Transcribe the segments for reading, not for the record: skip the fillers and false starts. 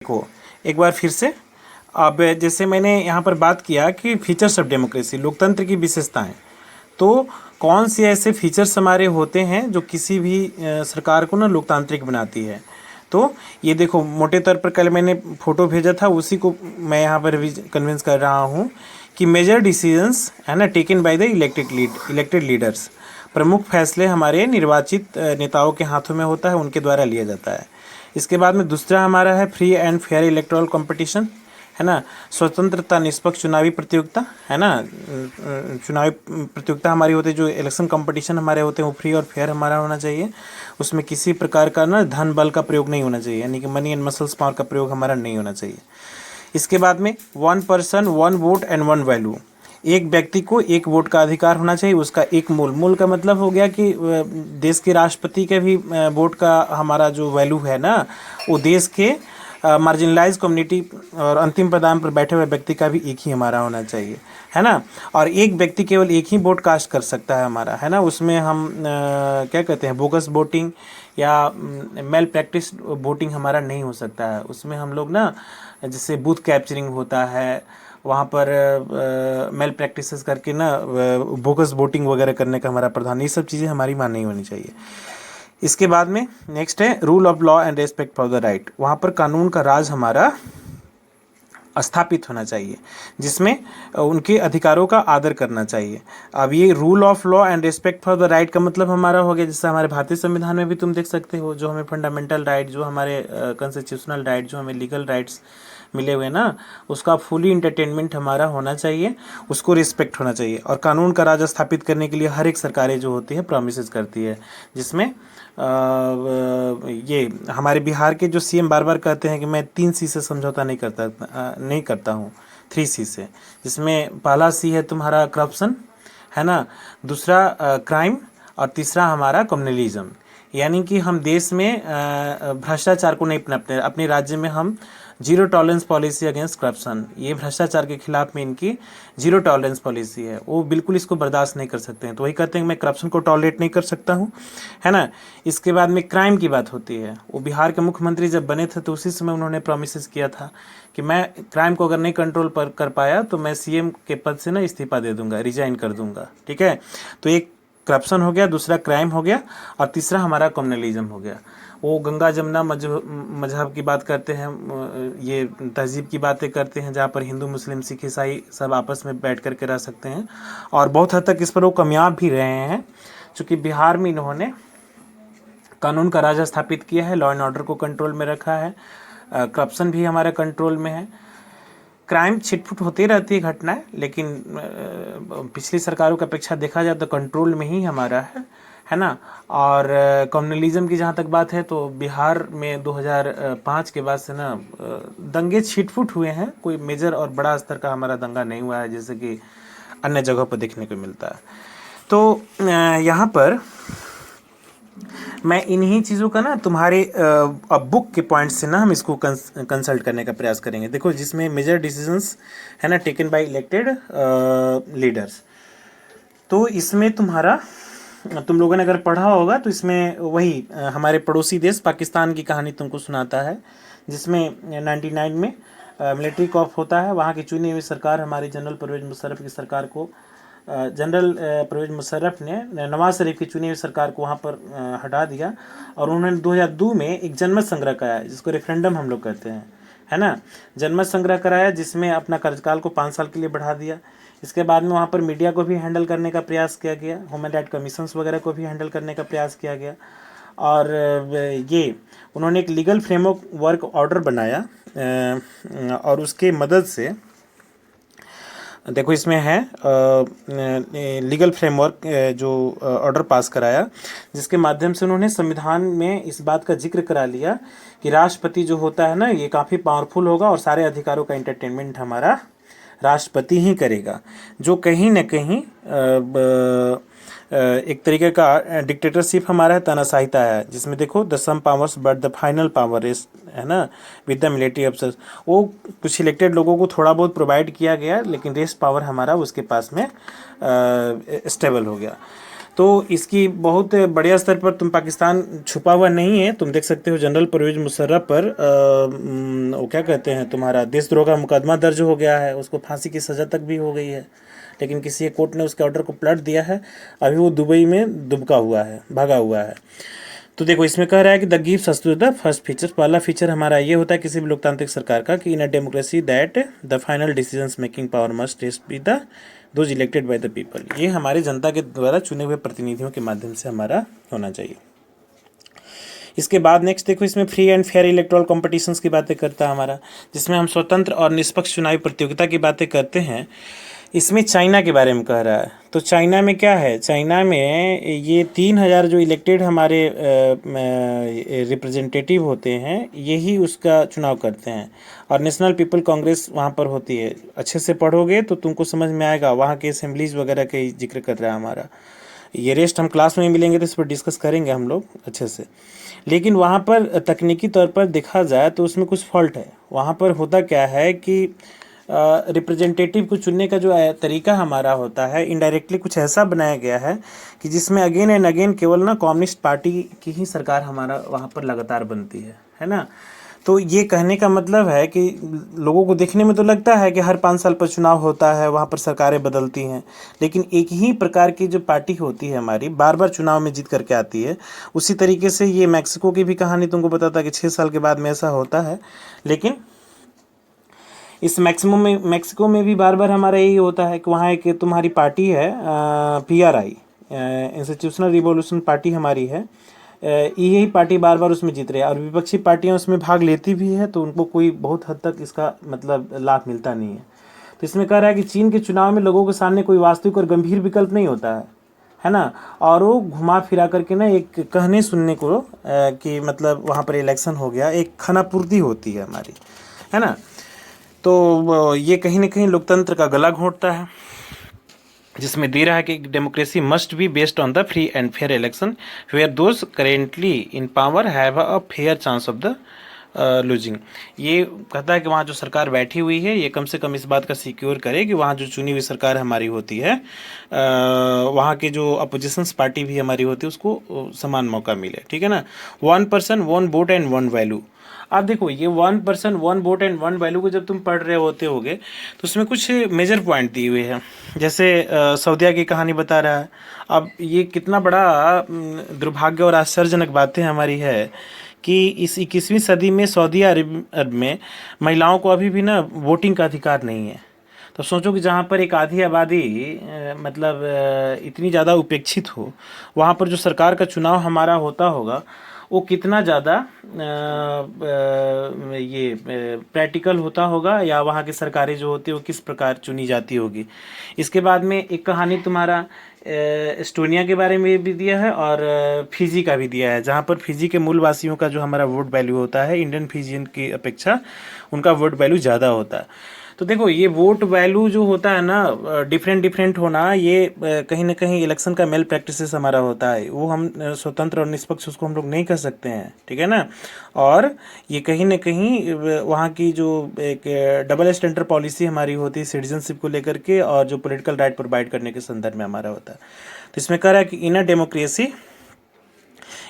देखो एक बार फिर से। अब जैसे मैंने यहाँ पर बात किया कि फीचर्स ऑफ डेमोक्रेसी, लोकतंत्र की विशेषताएं, तो कौन से ऐसे फीचर्स हमारे होते हैं जो किसी भी सरकार को ना लोकतांत्रिक बनाती है। तो ये देखो, मोटे तौर पर कल मैंने फोटो भेजा था, उसी को मैं यहाँ पर भी कन्विंस कर रहा हूँ कि मेजर डिसीजंस है ना taken by the elected leaders, प्रमुख फैसले हमारे निर्वाचित नेताओं के हाथों में होता है, उनके द्वारा लिया जाता है। इसके बाद में दूसरा हमारा है free and fair electoral competition, है ना, स्वतंत्रता निष्पक्ष चुनावी प्रतियोगिता, है ना, चुनावी प्रतियोगिता हमारी होती है, जो इलेक्शन कंपटीशन हमारे होते हैं वो फ्री और फेयर हमारा होना चाहिए। उसमें किसी प्रकार का ना धन बल का प्रयोग नहीं होना चाहिए, यानी कि मनी एंड मसल्स पावर का प्रयोग हमारा नहीं होना चाहिए। इसके बाद में one person one vote and one value, एक व्यक्ति को एक वोट का अधिकार होना चाहिए, उसका एक मूल का मतलब हो गया कि देश के राष्ट्रपति के भी वोट का हमारा जो वैल्यू है ना, वो देश के मार्जिनलाइज कम्युनिटी और अंतिम पदान पर बैठे हुए व्यक्ति का भी एक ही हमारा होना चाहिए, है ना। और एक व्यक्ति केवल एक ही वोट कास्ट कर सकता है हमारा, है ना। उसमें हम क्या कहते हैं, बोगस वोटिंग या मेल प्रैक्टिस वोटिंग हमारा नहीं हो सकता है। उसमें हम लोग ना, जैसे बूथ कैप्चरिंग होता है, वहाँ पर मेल प्रैक्टिसेस करके ना बोगस वोटिंग वगैरह करने का हमारा प्रावधान, ये सब चीज़ें हमारी वहाँ नहीं होनी चाहिए। इसके बाद में नेक्स्ट है rule of law and respect for the right, वहाँ पर कानून का राज हमारा स्थापित होना चाहिए, जिसमें उनके अधिकारों का आदर करना चाहिए। अब ये rule of law and respect for the right का मतलब हमारा हो गया, जैसे हमारे भारतीय संविधान में भी तुम देख सकते हो, जो हमें फंडामेंटल राइट, जो हमारे कॉन्स्टिट्यूशनल राइट, जो हमें लीगल राइट्स मिले हुए ना, उसका फुली इंटरटेनमेंट हमारा होना चाहिए, उसको रिस्पेक्ट होना चाहिए। और कानून का राज स्थापित करने के लिए हर एक सरकारें जो होती है प्रोमिस करती है, जिसमें ये हमारे बिहार के जो सीएम बार बार कहते हैं कि मैं 3C से समझौता नहीं करता हूँ, 3C से, जिसमें पहला C है तुम्हारा करप्शन, है ना, दूसरा क्राइम, और तीसरा हमारा कम्युनलिज्म, यानी कि हम देश में भ्रष्टाचार को नहीं अपनाते। अपने राज्य में हम zero tolerance policy against corruption, ये भ्रष्टाचार के खिलाफ में इनकी जीरो टॉलरेंस पॉलिसी है, वो बिल्कुल इसको बर्दाश्त नहीं कर सकते हैं। तो वही कहते हैं कि मैं करप्शन को टॉलरेट नहीं कर सकता हूँ, है ना। इसके बाद में क्राइम की बात होती है, वो बिहार के मुख्यमंत्री जब बने थे तो उसी समय उन्होंने प्रोमिस किया था कि मैं क्राइम को अगर नहीं कंट्रोल कर पाया तो मैं सीएम के पद से ना इस्तीफा दे दूंगा, रिजाइन कर दूंगा, ठीक है। तो एक करप्शन हो गया, दूसरा क्राइम हो गया, और तीसरा हमारा कम्युनलिज्म हो गया। वो गंगा जमुना मजहब की बात करते हैं, ये तहजीब की बातें करते हैं, जहाँ पर हिंदू मुस्लिम सिख ईसाई सब आपस में बैठ करके रह सकते हैं, और बहुत हद तक इस पर वो कामयाब भी रहे हैं, चूँकि बिहार में इन्होंने कानून का राज स्थापित किया है, लॉ एंड ऑर्डर को कंट्रोल में रखा है, करप्शन भी हमारे कंट्रोल में है। क्राइम छिटपुट होती रहती है घटनाएं, लेकिन पिछली सरकारों की अपेक्षा देखा जाए तो कंट्रोल में ही हमारा है ना। और कम्युनलिज्म की जहाँ तक बात है तो बिहार में 2005 के बाद से ना दंगे छिटपुट हुए हैं, कोई मेजर और बड़ा स्तर का हमारा दंगा नहीं हुआ है, जैसे कि अन्य जगहों पर देखने को मिलता है। तो यहाँ पर मैं इन्हीं चीज़ों का ना तुम्हारे बुक के पॉइंट से ना हम इसको कंसल्ट करने का प्रयास करेंगे। देखो, जिसमें मेजर डिसीजंस है ना टेकन बाय इलेक्टेड लीडर्स, तो इसमें तुम लोगों ने अगर पढ़ा होगा तो इसमें वही हमारे पड़ोसी देश पाकिस्तान की कहानी तुमको सुनाता है, जिसमें 99 में मिलिट्री कॉप होता है। वहाँ की चुनी हुई सरकार हमारी जनरल परवेज मुशर्रफ की सरकार को, जनरल परवेज मुशर्रफ ने नवाज शरीफ की चुनी हुई सरकार को वहाँ पर हटा दिया, और उन्होंने 2002 में एक जनमत संग्रह कराया, जिसको रेफरेंडम हम लोग कहते हैं, है ना। जनमत संग्रह कराया, जिसमें अपना कार्यकाल को 5 साल के लिए बढ़ा दिया। इसके बाद में वहाँ पर मीडिया को भी हैंडल करने का प्रयास किया गया, ह्यूमन राइट कमीशंस वगैरह को भी हैंडल करने का प्रयास किया गया, और ये उन्होंने एक लीगल फ्रेमवर्क ऑर्डर बनाया, और उसके मदद से देखो इसमें है लीगल फ्रेमवर्क जो ऑर्डर पास कराया, जिसके माध्यम से उन्होंने संविधान में इस बात का जिक्र करा लिया कि राष्ट्रपति जो होता है ना, ये काफ़ी पावरफुल होगा, और सारे अधिकारों का एंटरटेनमेंट हमारा राष्ट्रपति ही करेगा, जो कहीं ना कहीं एक तरीके का डिक्टेटरशिप हमारा है, तानाशाहीता है, जिसमें देखो the some powers but the final power is, है ना, विद द मिलिट्री अफसर्स। वो कुछ इलेक्टेड लोगों को थोड़ा बहुत प्रोवाइड किया गया, लेकिन रेस्ट पावर हमारा उसके पास में स्टेबल हो गया। तो इसकी बहुत बढ़िया स्तर पर तुम पाकिस्तान छुपा हुआ नहीं है। तुम देख सकते हो जनरल परवेज मुशर्रफ पर वो क्या कहते हैं, तुम्हारा देशद्रोह का मुकदमा दर्ज हो गया है, उसको फांसी की सज़ा तक भी हो गई है, लेकिन किसी एक कोर्ट ने उसके ऑर्डर को पलट दिया है। अभी वो दुबई में दुबका हुआ है, भागा हुआ है। तो देखो इसमें कह रहा है कि the gives to the first feature, पहला फीचर हमारा ये होता है किसी भी लोकतांत्रिक सरकार का कि in a democracy that the final decisions making power must rest be the those elected by the people. ये हमारी जनता के द्वारा चुने हुए प्रतिनिधियों के माध्यम से हमारा होना चाहिए। इसके बाद नेक्स्ट देखो, इसमें free and fair electoral competitions की बातें करता है हमारा, जिसमें हम स्वतंत्र और निष्पक्ष चुनावी प्रतियोगिता की बातें करते हैं। इसमें चाइना के बारे में कह रहा है। तो चाइना में क्या है, चाइना में ये 3000 जो इलेक्टेड हमारे रिप्रेजेंटेटिव होते हैं, यही उसका चुनाव करते हैं, और नेशनल पीपल कांग्रेस वहाँ पर होती है। अच्छे से पढ़ोगे तो तुमको समझ में आएगा, वहाँ के असेंबलीज वगैरह का जिक्र कर रहा है हमारा। ये रेस्ट हम क्लास में मिलेंगे तो इस पर डिस्कस करेंगे हम लोग अच्छे से। लेकिन वहाँ पर तकनीकी तौर पर देखा जाए तो उसमें कुछ फॉल्ट है। वहाँ पर होता क्या है कि रिप्रेजेंटेटिव को चुनने का जो तरीका हमारा होता है, इनडायरेक्टली कुछ ऐसा बनाया गया है कि जिसमें अगेन एंड अगेन केवल ना कम्युनिस्ट पार्टी की ही सरकार हमारा वहाँ पर लगातार बनती है ना। तो ये कहने का मतलब है कि लोगों को देखने में तो लगता है कि हर 5 साल पर चुनाव होता है, वहाँ पर सरकारें बदलती हैं, लेकिन एक ही प्रकार की जो पार्टी होती है हमारी बार बार चुनाव में जीत करके आती है। उसी तरीके से ये मैक्सिको की भी कहानी तुमको बताता है कि 6 साल के बाद में ऐसा होता है। लेकिन इस मैक्सिको में भी बार बार हमारा यही होता है कि वहाँ एक तुम्हारी पार्टी है PRI, इंस्टीट्यूशनल रिवॉल्यूशन पार्टी हमारी है। यही पार्टी बार बार उसमें जीत रही है, और विपक्षी पार्टियां उसमें भाग लेती भी है, तो उनको कोई बहुत हद तक इसका मतलब लाभ मिलता नहीं है। तो इसमें कह रहा है कि चीन के चुनाव में लोगों के सामने कोई वास्तविक और गंभीर विकल्प नहीं होता है ना। और वो घुमा फिरा करके ना एक कहने सुनने को कि मतलब वहाँ पर इलेक्शन हो गया, एक खानापूर्ति होती है हमारी, है ना। तो ये कहीं ना कहीं लोकतंत्र का गला घोंटता है, जिसमें दे रहा है कि democracy must be based on the free and fair election where those currently in power have a fair chance of the losing. ये कहता है कि वहाँ जो सरकार बैठी हुई है, ये कम से कम इस बात का सिक्योर करे कि वहाँ जो चुनी हुई सरकार हमारी होती है, वहाँ के जो अपोजिशंस पार्टी भी हमारी होती है, उसको समान मौका मिले, ठीक है ना। 1 पर्सन 1 वोट एंड 1 वैल्यू। आप देखो ये 1 पर्सन 1 वोट एंड 1 वैल्यू को जब तुम पढ़ रहे होगे तो उसमें कुछ मेजर पॉइंट दिए हुए हैं। जैसे सऊदिया की कहानी बता रहा है। अब ये कितना बड़ा दुर्भाग्य और आश्चर्यजनक बातें हमारी है कि इस 21वीं सदी में सऊदी अरब में महिलाओं को अभी भी ना वोटिंग का अधिकार नहीं है। तो सोचो कि जहाँ पर एक आधी आबादी मतलब इतनी ज़्यादा उपेक्षित हो, वहाँ पर जो सरकार का चुनाव हमारा होता होगा वो कितना ज़्यादा ये प्रैक्टिकल होता होगा, या वहाँ की सरकारें जो होती है वो किस प्रकार चुनी जाती होगी। इसके बाद में एक कहानी तुम्हारा एस्टोनिया के बारे में भी दिया है, और फिजी का भी दिया है, जहाँ पर फिजी के मूल वासियों का जो हमारा वोट वैल्यू होता है इंडियन फिजियन की अपेक्षा उनका वोट वैल्यू ज़्यादा होता है। तो देखो ये वोट वैल्यू जो होता है ना डिफरेंट होना, ये कहीं ना कहीं इलेक्शन का मेल प्रैक्टिसेस हमारा होता है, वो हम स्वतंत्र और निष्पक्ष उसको हम लोग नहीं कर सकते हैं, ठीक है ना। और ये कहीं ना कहीं वहाँ की जो एक डबल स्टैंडर्ड पॉलिसी हमारी होती है सिटीजनशिप को लेकर के, और जो पॉलिटिकल राइट प्रोवाइड करने के संदर्भ में हमारा होता है। तो इसमें कह रहा है कि in a democracy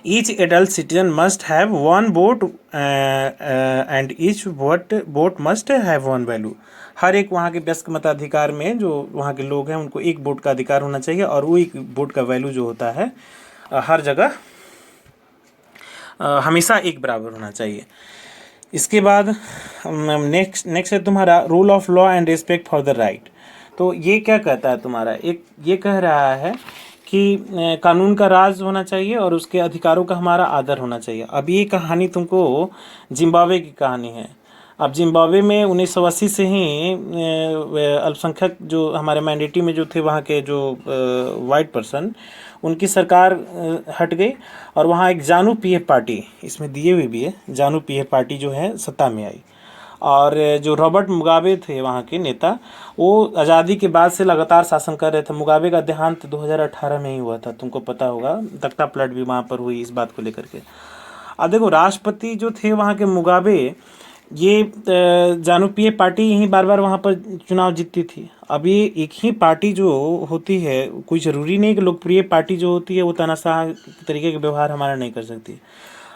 each adult citizen must have one vote and each vote must have one value। हर एक वहाँ के वयस्क मताधिकार में जो वहाँ के लोग हैं उनको एक वोट का अधिकार होना चाहिए, और वो एक वोट का वैल्यू जो होता है हर जगह हमेशा एक बराबर होना चाहिए। इसके बाद नेक्स्ट है तुम्हारा rule of law and respect for the right. तो ये क्या कहता है तुम्हारा, एक ये कह रहा है कि कानून का राज होना चाहिए और उसके अधिकारों का हमारा आदर होना चाहिए। अब ये कहानी तुमको जिम्बाब्वे की कहानी है। अब जिम्बाब्वे में 1980 से ही अल्पसंख्यक जो हमारे मैंडेटी में जो थे वहाँ के जो वाइट पर्सन, उनकी सरकार हट गई, और वहाँ एक जानु पीएफ पार्टी, इसमें दिए हुए भी है, जानु पीएफ पार्टी जो है सत्ता में आई। और जो रॉबर्ट मुगाबे थे वहाँ के नेता, वो आज़ादी के बाद से लगातार शासन कर रहे थे। मुगाबे का देहांत 2018 में ही हुआ था, तुमको पता होगा, तख्ता पलट भी वहाँ पर हुई इस बात को लेकर के। अब देखो राष्ट्रपति जो थे वहाँ के मुगाबे, ये जानू-पीए पार्टी ही बार बार वहाँ पर चुनाव जीतती थी। अब ये एक ही पार्टी जो होती है, कोई ज़रूरी नहीं कि लोकप्रिय पार्टी जो होती है वो तानाशाह तरीके के व्यवहार हमारा नहीं कर सकती।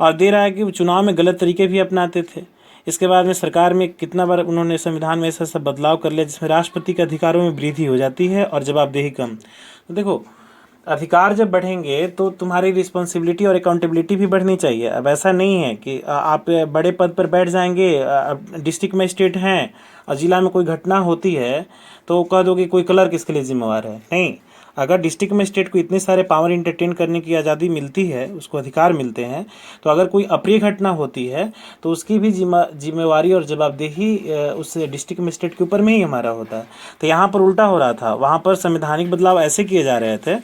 और दे रहा है कि वो चुनाव में गलत तरीके भी अपनाते थे। इसके बाद में सरकार में कितना बार उन्होंने संविधान में ऐसा ऐसा बदलाव कर लिया जिसमें राष्ट्रपति के अधिकारों में वृद्धि हो जाती है और जवाबदेही कम। तो देखो, अधिकार जब बढ़ेंगे तो तुम्हारी रिस्पॉन्सिबिलिटी और अकाउंटेबिलिटी भी बढ़नी चाहिए। अब ऐसा नहीं है कि आप बड़े पद पर बैठ जाएंगे, डिस्ट्रिक्ट मजिस्ट्रेट हैं और ज़िला में कोई घटना होती है तो कह दो कि कोई क्लर्क इसके लिए जिम्मेवार है। नहीं, अगर डिस्ट्रिक्ट मजिस्ट्रेट को इतने सारे पावर इंटरटेन करने की आज़ादी मिलती है, उसको अधिकार मिलते हैं, तो अगर कोई अप्रिय घटना होती है तो उसकी भी जिम्मेवारी और जवाबदेही उस डिस्ट्रिक्ट मजिस्ट्रेट के ऊपर में ही हमारा होता है। तो यहाँ पर उल्टा हो रहा था, वहाँ पर संवैधानिक बदलाव ऐसे किए जा रहे थे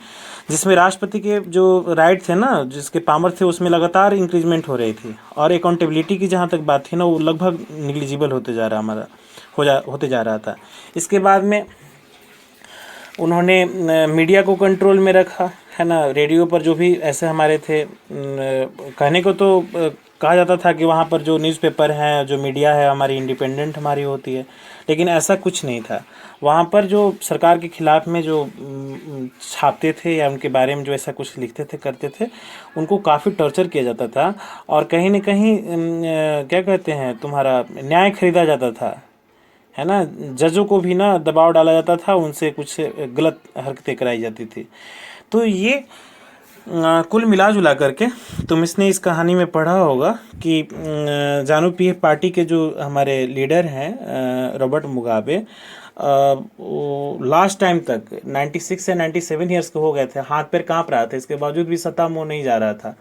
जिसमें राष्ट्रपति के जो राइट थे ना, जिसके पावर थे, उसमें लगातार इंक्रीजमेंट हो रही थी और अकाउंटेबिलिटी की जहाँ तक बात थी ना, वो लगभग निग्लिजिबल होते जा रहा था। इसके बाद में उन्होंने मीडिया को कंट्रोल में रखा, है ना। रेडियो पर जो भी ऐसे हमारे थे, कहने को तो कहा जाता था कि वहाँ पर जो न्यूज़पेपर हैं, जो मीडिया है हमारी, इंडिपेंडेंट हमारी होती है, लेकिन ऐसा कुछ नहीं था। वहाँ पर जो सरकार के खिलाफ में जो छापते थे या उनके बारे में जो ऐसा कुछ लिखते थे, करते थे, उनको काफ़ी टॉर्चर किया जाता था और कहीं न कहीं क्या कहते हैं, तुम्हारा न्याय खरीदा जाता था, है ना। जजों को भी ना दबाव डाला जाता था, उनसे कुछ गलत हरकतें कराई जाती थी। तो ये कुल मिला जुला करके तुम इसने इस कहानी में पढ़ा होगा कि जानू-पीएफ पार्टी के जो हमारे लीडर हैं, रॉबर्ट मुगाबे, वो लास्ट टाइम तक 96 से 97 ईयर्स के हो गए थे, हाथ पैर कांप रहा था, इसके बावजूद भी सत्ता मोह नहीं जा रहा था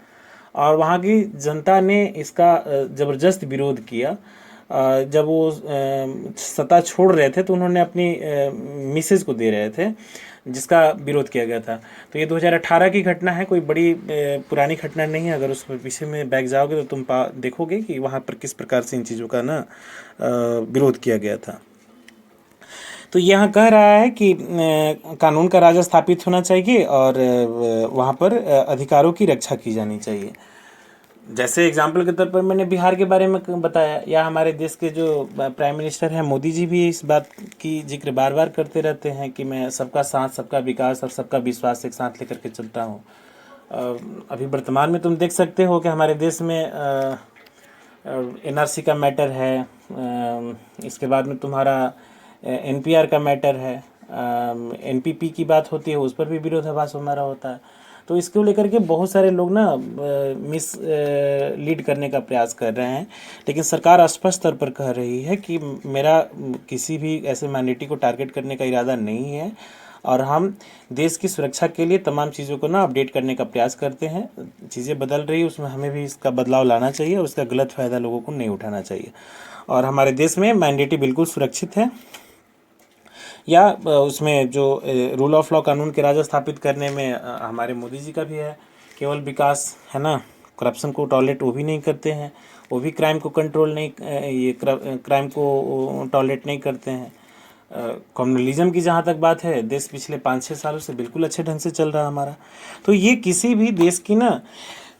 और वहाँ की जनता ने इसका ज़बरदस्त विरोध किया। जब वो सत्ता छोड़ रहे थे तो उन्होंने अपनी मिसेज को दे रहे थे, जिसका विरोध किया गया था। तो ये 2018 की घटना है, कोई बड़ी पुरानी घटना नहीं है। अगर उस पीछे में बैक जाओगे तो तुम देखोगे कि वहाँ पर किस प्रकार से इन चीज़ों का ना विरोध किया गया था। तो यहाँ कह रहा है कि कानून का राज स्थापित होना चाहिए और वहाँ पर अधिकारों की रक्षा की जानी चाहिए। जैसे एग्जाम्पल के तौर पर मैंने बिहार के बारे में बताया, या हमारे देश के जो प्राइम मिनिस्टर हैं मोदी जी भी इस बात की जिक्र बार बार करते रहते हैं कि मैं सबका साथ, सबका विकास और सबका विश्वास एक साथ लेकर के चलता हूँ। अभी वर्तमान में तुम देख सकते हो कि हमारे देश में एनआरसी का मैटर है, इसके बाद में तुम्हारा एनपीआर का मैटर है, एनपीपी की बात होती है, उस पर भी विरोधाभास हमारा होता है। तो इसको लेकर के बहुत सारे लोग ना मिस लीड करने का प्रयास कर रहे हैं, लेकिन सरकार स्पष्ट तौर पर कह रही है कि मेरा किसी भी ऐसे माइनॉरिटी को टारगेट करने का इरादा नहीं है और हम देश की सुरक्षा के लिए तमाम चीज़ों को ना अपडेट करने का प्रयास करते हैं। चीज़ें बदल रही है, उसमें हमें भी इसका बदलाव लाना चाहिए और उसका गलत फ़ायदा लोगों को नहीं उठाना चाहिए। और हमारे देश में माइनॉरिटी बिल्कुल सुरक्षित है, या उसमें जो रूल ऑफ लॉ, कानून के राज स्थापित करने में हमारे मोदी जी का भी है। केवल विकास, है ना, करप्शन को टॉलरेट वो भी नहीं करते हैं, वो भी क्राइम को कंट्रोल नहीं, ये क्राइम को टॉलरेट नहीं करते हैं। कम्युनलिज्म की जहाँ तक बात है, देश पिछले 5-6 सालों से बिल्कुल अच्छे ढंग से चल रहा है हमारा। तो ये किसी भी देश की ना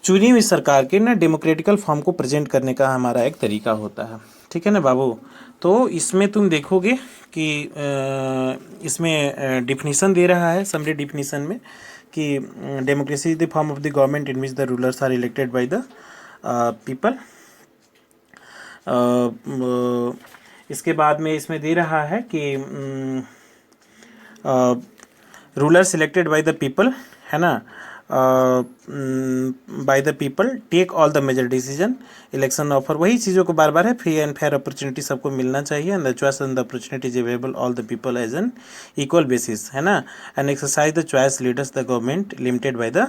चुनी हुई सरकार के ना डेमोक्रेटिकल फॉर्म को प्रेजेंट करने का हमारा एक तरीका होता है, ठीक है ना बाबू। तो इसमें तुम देखोगे कि इसमें डिफिनीसन दे रहा है, समरी डिफिनीसन में, कि democracy is the form of the government in which the rulers are elected by the people. इसके बाद में इसमें दे रहा है कि ruler selected by the people, है ना, by the people take all the major decision, election offer, वही चीज़ों को बार बार है, फ्री एंड फेयर अपॉर्चुनिटी सबको मिलना चाहिए, and the choice and the opportunity is available all the people as an equal basis, है ना, and exercise the choice leaders the government limited by the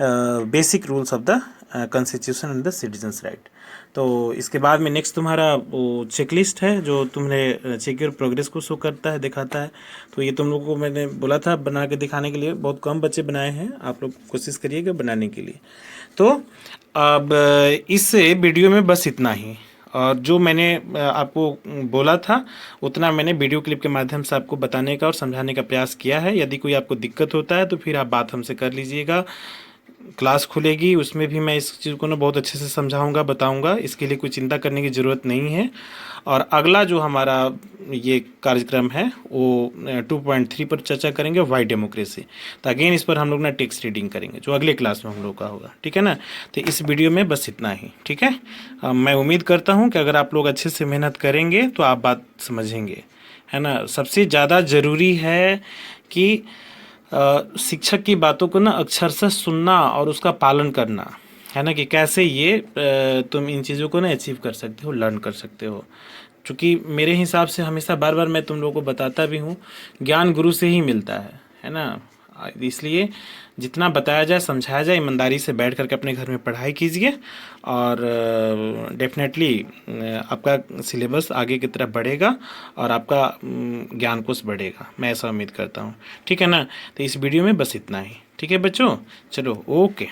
basic rules of the constitution and the citizens right. तो इसके बाद में next तुम्हारा वो checklist है जो तुम्हें चेक योर प्रोग्रेस को शो करता है, दिखाता है। तो ये तुम लोगों को मैंने बोला था बना के दिखाने के लिए, बहुत कम बच्चे बनाए हैं, आप लोग कोशिश करिएगा बनाने के लिए। तो अब इस वीडियो में बस इतना ही, और जो मैंने आपको बोला था उतना मैंने वीडियो क्लिप के माध्यम से आपको बताने का और समझाने का प्रयास किया है। यदि कोई आपको दिक्कत होता है तो फिर आप बात हमसे कर लीजिएगा। क्लास खुलेगी, उसमें भी मैं इस चीज़ को ना बहुत अच्छे से समझाऊंगा, बताऊंगा। इसके लिए कोई चिंता करने की ज़रूरत नहीं है। और अगला जो हमारा ये कार्यक्रम है वो 2.3 पर चर्चा करेंगे, वाइट डेमोक्रेसी। तो अगेन इस पर हम लोग ना टेक्स्ट रीडिंग करेंगे, जो अगले क्लास में हम लोग का होगा, ठीक है ना। तो इस वीडियो में बस इतना ही, ठीक है। मैं उम्मीद करता हूँ कि अगर आप लोग अच्छे से मेहनत करेंगे तो आप बात समझेंगे, है ना। सबसे ज़्यादा ज़रूरी है कि शिक्षक की बातों को ना अक्षरशः सुनना और उसका पालन करना, है ना, कि कैसे ये तुम इन चीज़ों को ना अचीव कर सकते हो, लर्न कर सकते हो। क्योंकि मेरे हिसाब से हमेशा बार बार मैं तुम लोगों को बताता भी हूँ, ज्ञान गुरु से ही मिलता है ना। इसलिए जितना बताया जाए, समझाया जाए, ईमानदारी से बैठ करके अपने घर में पढ़ाई कीजिए, और डेफिनेटली आपका सिलेबस आगे की तरफ बढ़ेगा और आपका ज्ञान कोश बढ़ेगा, मैं ऐसा उम्मीद करता हूँ, ठीक है ना। तो इस वीडियो में बस इतना ही, ठीक है बच्चों, चलो ओके।